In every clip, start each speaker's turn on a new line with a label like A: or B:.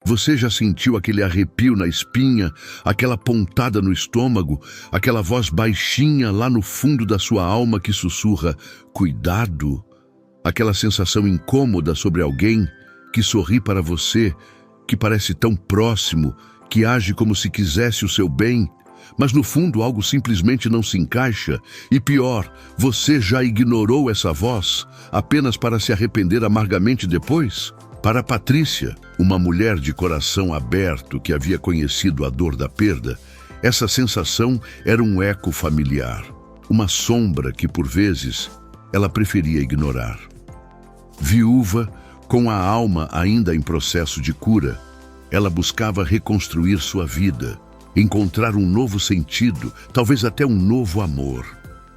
A: Você já sentiu aquele arrepio na espinha, aquela pontada no estômago, aquela voz baixinha lá no fundo da sua alma que sussurra, cuidado? Aquela sensação incômoda sobre alguém que sorri para você, que parece tão próximo, que age como se quisesse o seu bem, mas no fundo algo simplesmente não se encaixa. E pior, você já ignorou essa voz apenas para se arrepender amargamente depois? Para Patrícia, uma mulher de coração aberto que havia conhecido a dor da perda, essa sensação era um eco familiar, uma sombra que, por vezes, ela preferia ignorar. Viúva, com a alma ainda em processo de cura, ela buscava reconstruir sua vida, encontrar um novo sentido, talvez até um novo amor.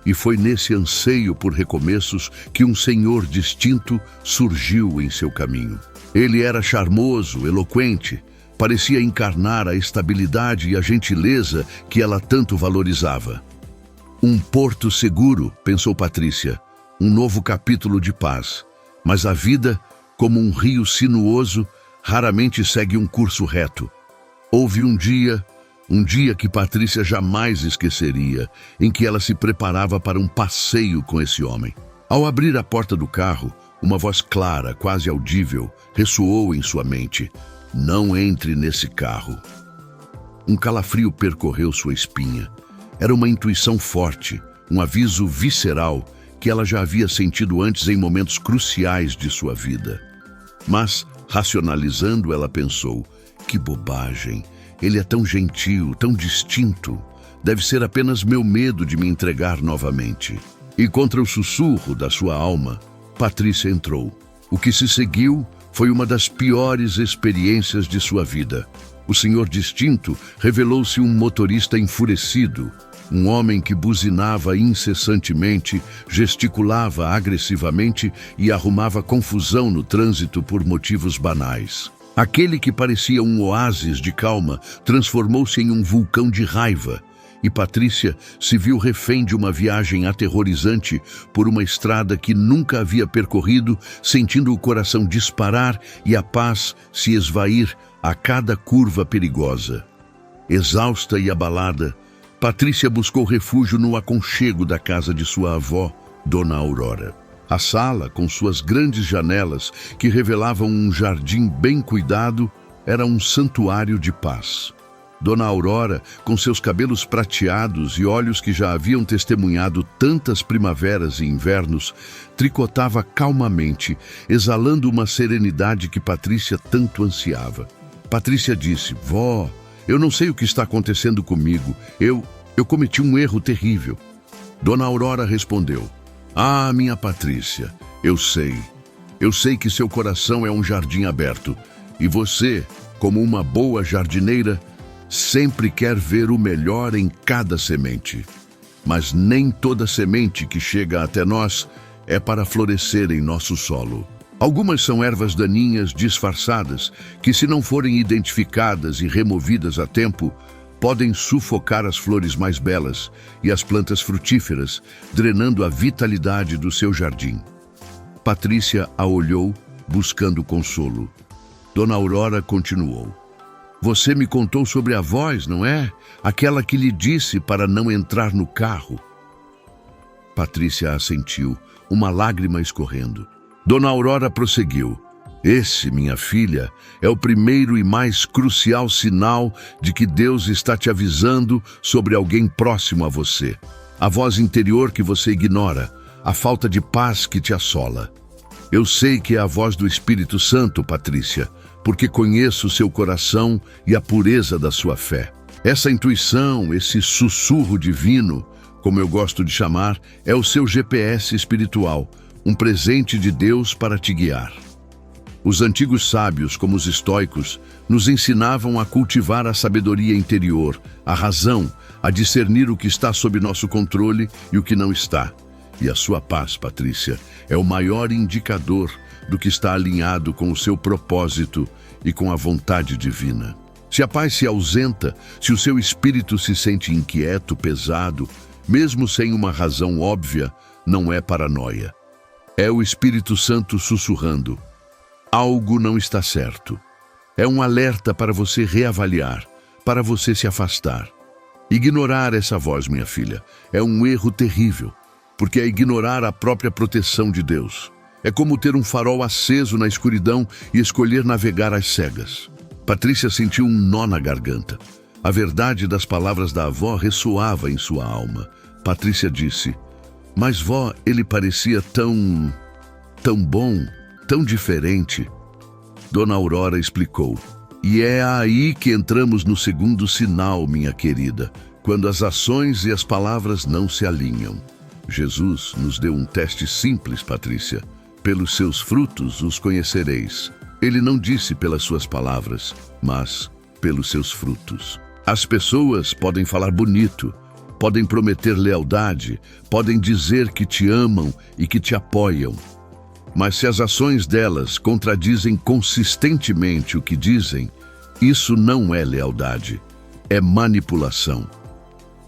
A: E foi nesse anseio por recomeços que um senhor distinto surgiu em seu caminho. Ele era charmoso, eloquente, parecia encarnar a estabilidade e a gentileza que ela tanto valorizava. Um porto seguro, pensou Patrícia, um novo capítulo de paz. Mas a vida, como um rio sinuoso, raramente segue um curso reto. Houve um dia que Patrícia jamais esqueceria, em que ela se preparava para um passeio com esse homem. Ao abrir a porta do carro, uma voz clara, quase audível, ressoou em sua mente. Não entre nesse carro. Um calafrio percorreu sua espinha. Era uma intuição forte, um aviso visceral que ela já havia sentido antes em momentos cruciais de sua vida. Mas, racionalizando, ela pensou, que bobagem, ele é tão gentil, tão distinto. Deve ser apenas meu medo de me entregar novamente. E contra o sussurro da sua alma, Patrícia entrou. O que se seguiu foi uma das piores experiências de sua vida. O senhor distinto revelou-se um motorista enfurecido, um homem que buzinava incessantemente, gesticulava agressivamente e arrumava confusão no trânsito por motivos banais. Aquele que parecia um oásis de calma transformou-se em um vulcão de raiva, e Patrícia se viu refém de uma viagem aterrorizante por uma estrada que nunca havia percorrido, sentindo o coração disparar e a paz se esvair a cada curva perigosa. Exausta e abalada, Patrícia buscou refúgio no aconchego da casa de sua avó, Dona Aurora. A sala, com suas grandes janelas que revelavam um jardim bem cuidado, era um santuário de paz. Dona Aurora, com seus cabelos prateados e olhos que já haviam testemunhado tantas primaveras e invernos, tricotava calmamente, exalando uma serenidade que Patrícia tanto ansiava. Patrícia disse, vó, eu não sei o que está acontecendo comigo. Eu cometi um erro terrível. Dona Aurora respondeu, ah, minha Patrícia, eu sei. Eu sei que seu coração é um jardim aberto. E você, como uma boa jardineira, sempre quer ver o melhor em cada semente. Mas nem toda semente que chega até nós é para florescer em nosso solo. Algumas são ervas daninhas disfarçadas que, se não forem identificadas e removidas a tempo, podem sufocar as flores mais belas e as plantas frutíferas, drenando a vitalidade do seu jardim. Patrícia a olhou, buscando consolo. Dona Aurora continuou. Você me contou sobre a voz, não é? Aquela que lhe disse para não entrar no carro. Patrícia assentiu, uma lágrima escorrendo. Dona Aurora prosseguiu. Esse, minha filha, é o primeiro e mais crucial sinal de que Deus está te avisando sobre alguém próximo a você. A voz interior que você ignora, a falta de paz que te assola. Eu sei que é a voz do Espírito Santo, Patrícia, porque conheço seu coração e a pureza da sua fé. Essa intuição, esse sussurro divino, como eu gosto de chamar, é o seu GPS espiritual, um presente de Deus para te guiar. Os antigos sábios, como os estoicos, nos ensinavam a cultivar a sabedoria interior, a razão, a discernir o que está sob nosso controle e o que não está. E a sua paz, Patrícia, é o maior indicador do que está alinhado com o seu propósito e com a vontade divina. Se a paz se ausenta, se o seu espírito se sente inquieto, pesado, mesmo sem uma razão óbvia, não é paranoia. É o Espírito Santo sussurrando. Algo não está certo. É um alerta para você reavaliar, para você se afastar. Ignorar essa voz, minha filha, é um erro terrível, porque é ignorar a própria proteção de Deus. É como ter um farol aceso na escuridão e escolher navegar às cegas. Patrícia sentiu um nó na garganta. A verdade das palavras da avó ressoava em sua alma. Patrícia disse: "Mas vó, ele parecia tão bom, tão diferente." Dona Aurora explicou: "E é aí que entramos no segundo sinal, minha querida, quando as ações e as palavras não se alinham." Jesus nos deu um teste simples, Patrícia. Pelos seus frutos os conhecereis. Ele não disse pelas suas palavras, mas pelos seus frutos. As pessoas podem falar bonito, podem prometer lealdade, podem dizer que te amam e que te apoiam. Mas se as ações delas contradizem consistentemente o que dizem, isso não é lealdade, é manipulação.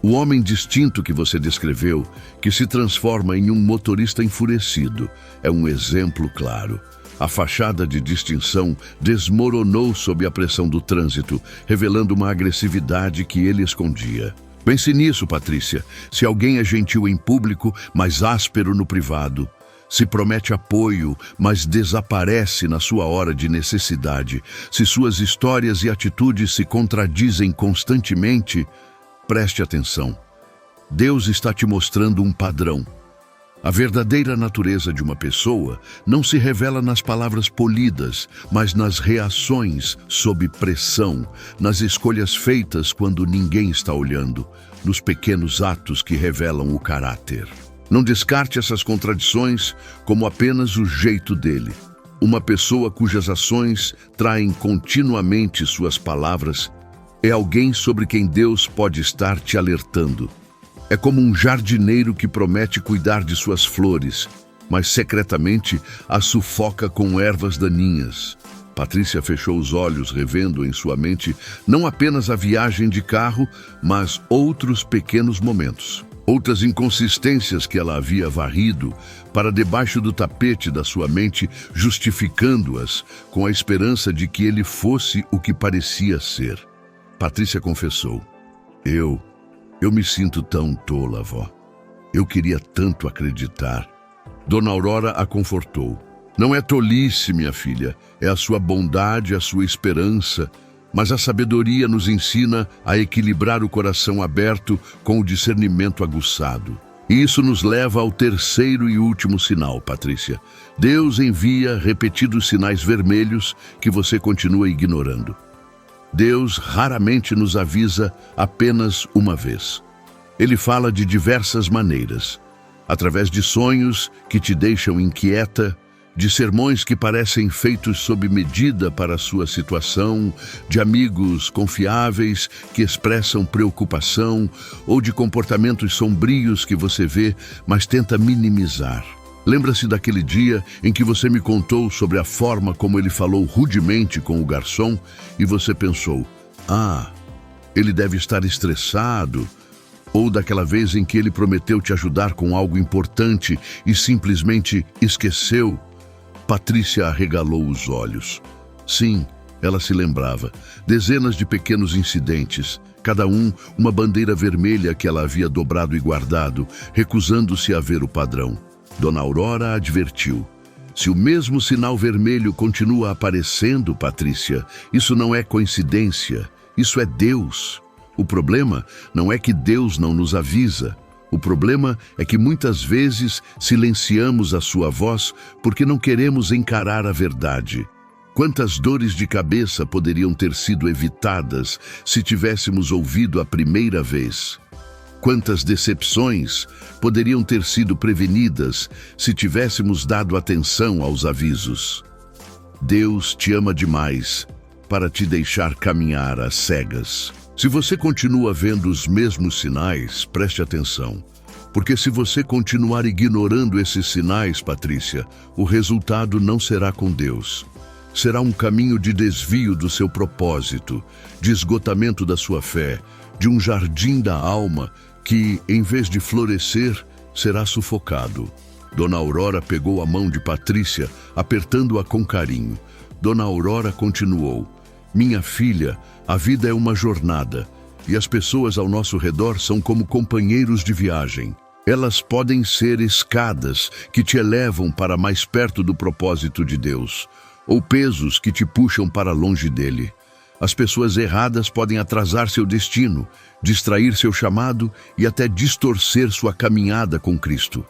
A: O homem distinto que você descreveu, que se transforma em um motorista enfurecido, é um exemplo claro. A fachada de distinção desmoronou sob a pressão do trânsito, revelando uma agressividade que ele escondia. Pense nisso, Patrícia. Se alguém é gentil em público, mas áspero no privado, se promete apoio, mas desaparece na sua hora de necessidade, se suas histórias e atitudes se contradizem constantemente, preste atenção. Deus está te mostrando um padrão. A verdadeira natureza de uma pessoa não se revela nas palavras polidas, mas nas reações sob pressão, nas escolhas feitas quando ninguém está olhando, nos pequenos atos que revelam o caráter. Não descarte essas contradições como apenas o jeito dele. Uma pessoa cujas ações traem continuamente suas palavras é alguém sobre quem Deus pode estar te alertando. É como um jardineiro que promete cuidar de suas flores, mas secretamente as sufoca com ervas daninhas. Patrícia fechou os olhos, revendo em sua mente não apenas a viagem de carro, mas outros pequenos momentos. Outras inconsistências que ela havia varrido para debaixo do tapete da sua mente, justificando-as com a esperança de que ele fosse o que parecia ser. Patrícia confessou: Eu me sinto tão tola, avó. Eu queria tanto acreditar." Dona Aurora a confortou. "Não é tolice, minha filha, é a sua bondade, a sua esperança, mas a sabedoria nos ensina a equilibrar o coração aberto com o discernimento aguçado. E isso nos leva ao terceiro e último sinal, Patrícia. Deus envia repetidos sinais vermelhos que você continua ignorando. Deus raramente nos avisa apenas uma vez. Ele fala de diversas maneiras, através de sonhos que te deixam inquieta, de sermões que parecem feitos sob medida para a sua situação, de amigos confiáveis que expressam preocupação ou de comportamentos sombrios que você vê, mas tenta minimizar. Lembra-se daquele dia em que você me contou sobre a forma como ele falou rudemente com o garçom e você pensou: ele deve estar estressado. Ou daquela vez em que ele prometeu te ajudar com algo importante e simplesmente esqueceu? Patrícia arregalou os olhos. Sim, ela se lembrava. Dezenas de pequenos incidentes, cada um uma bandeira vermelha que ela havia dobrado e guardado, recusando-se a ver o padrão. Dona Aurora advertiu: se o mesmo sinal vermelho continua aparecendo, Patrícia, isso não é coincidência, isso é Deus. O problema não é que Deus não nos avisa. O problema é que muitas vezes silenciamos a sua voz porque não queremos encarar a verdade. Quantas dores de cabeça poderiam ter sido evitadas se tivéssemos ouvido a primeira vez? Quantas decepções poderiam ter sido prevenidas se tivéssemos dado atenção aos avisos? Deus te ama demais para te deixar caminhar às cegas. Se você continua vendo os mesmos sinais, preste atenção. Porque se você continuar ignorando esses sinais, Patrícia, o resultado não será com Deus. Será um caminho de desvio do seu propósito, de esgotamento da sua fé, de um jardim da alma que, em vez de florescer, será sufocado. Dona Aurora pegou a mão de Patrícia, apertando-a com carinho. Dona Aurora continuou: Minha filha, a vida é uma jornada, e as pessoas ao nosso redor são como companheiros de viagem. Elas podem ser escadas que te elevam para mais perto do propósito de Deus, ou pesos que te puxam para longe dele. As pessoas erradas podem atrasar seu destino, distrair seu chamado e até distorcer sua caminhada com Cristo.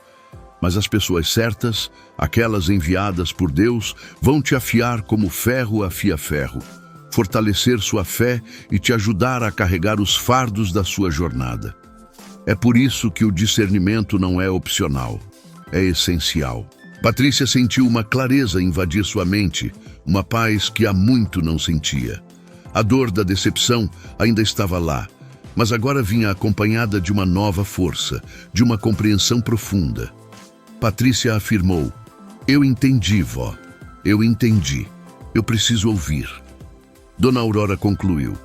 A: Mas as pessoas certas, aquelas enviadas por Deus, vão te afiar como ferro afia ferro, fortalecer sua fé e te ajudar a carregar os fardos da sua jornada. É por isso que o discernimento não é opcional, é essencial. Patrícia sentiu uma clareza invadir sua mente, uma paz que há muito não sentia. A dor da decepção ainda estava lá, mas agora vinha acompanhada de uma nova força, de uma compreensão profunda. Patrícia afirmou: "Eu entendi, vó. Eu entendi. Eu preciso ouvir." Dona Aurora concluiu: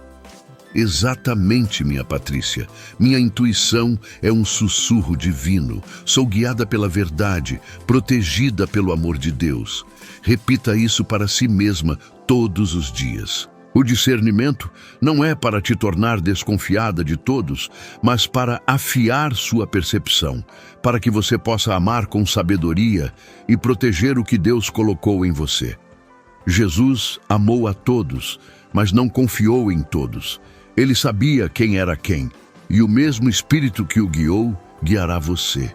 A: "Exatamente, minha Patrícia. Minha intuição é um sussurro divino. Sou guiada pela verdade, protegida pelo amor de Deus. Repita isso para si mesma todos os dias." O discernimento não é para te tornar desconfiada de todos, mas para afiar sua percepção, para que você possa amar com sabedoria e proteger o que Deus colocou em você. Jesus amou a todos, mas não confiou em todos. Ele sabia quem era quem, e o mesmo Espírito que o guiou, guiará você.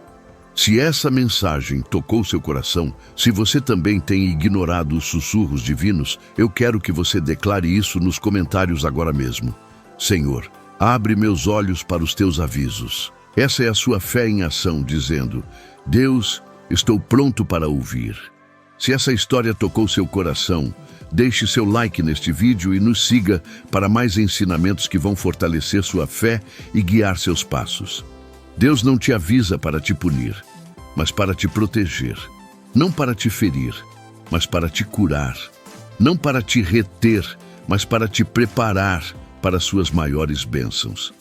A: Se essa mensagem tocou seu coração, se você também tem ignorado os sussurros divinos, eu quero que você declare isso nos comentários agora mesmo. Senhor, abre meus olhos para os teus avisos. Essa é a sua fé em ação, dizendo: Deus, estou pronto para ouvir. Se essa história tocou seu coração, deixe seu like neste vídeo e nos siga para mais ensinamentos que vão fortalecer sua fé e guiar seus passos. Deus não te avisa para te punir, mas para te proteger. Não para te ferir, mas para te curar. Não para te reter, mas para te preparar para suas maiores bênçãos.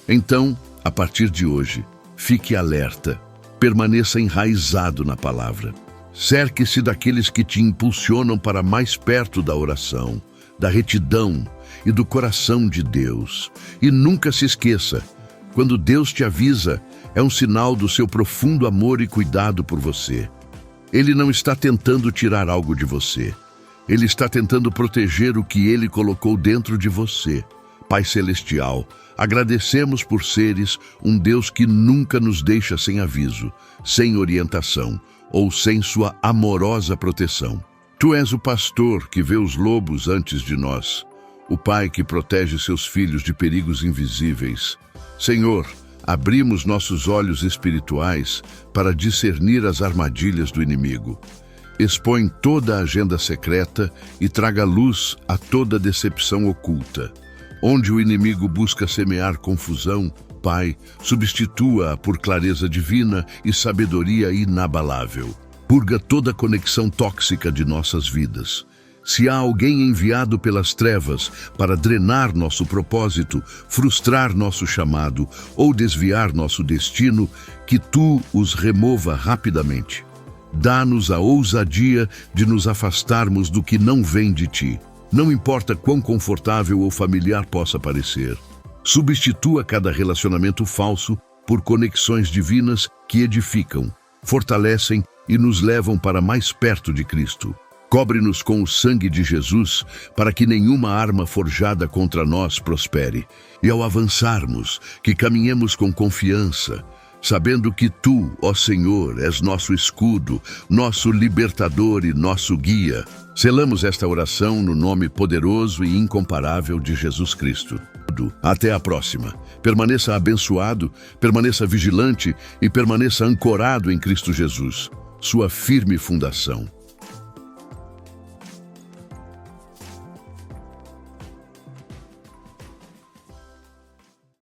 A: Então, a partir de hoje, fique alerta, permaneça enraizado na palavra. Cerque-se daqueles que te impulsionam para mais perto da oração, da retidão e do coração de Deus. E nunca se esqueça: quando Deus te avisa, é um sinal do seu profundo amor e cuidado por você. Ele não está tentando tirar algo de você. Ele está tentando proteger o que Ele colocou dentro de você. Pai Celestial, agradecemos por seres um Deus que nunca nos deixa sem aviso, sem orientação ou sem sua amorosa proteção. Tu és o pastor que vê os lobos antes de nós, o Pai que protege seus filhos de perigos invisíveis. Senhor, abrimos nossos olhos espirituais para discernir as armadilhas do inimigo. Expõe toda a agenda secreta e traga luz a toda decepção oculta. Onde o inimigo busca semear confusão, Pai, substitua-a por clareza divina e sabedoria inabalável. Purga toda conexão tóxica de nossas vidas. Se há alguém enviado pelas trevas para drenar nosso propósito, frustrar nosso chamado ou desviar nosso destino, que Tu os remova rapidamente. Dá-nos a ousadia de nos afastarmos do que não vem de Ti. Não importa quão confortável ou familiar possa parecer. Substitua cada relacionamento falso por conexões divinas que edificam, fortalecem e nos levam para mais perto de Cristo. Cobre-nos com o sangue de Jesus, para que nenhuma arma forjada contra nós prospere. E ao avançarmos, que caminhemos com confiança, sabendo que Tu, ó Senhor, és nosso escudo, nosso libertador e nosso guia. Selamos esta oração no nome poderoso e incomparável de Jesus Cristo. Até a próxima. Permaneça abençoado, permaneça vigilante e permaneça ancorado em Cristo Jesus, sua firme fundação.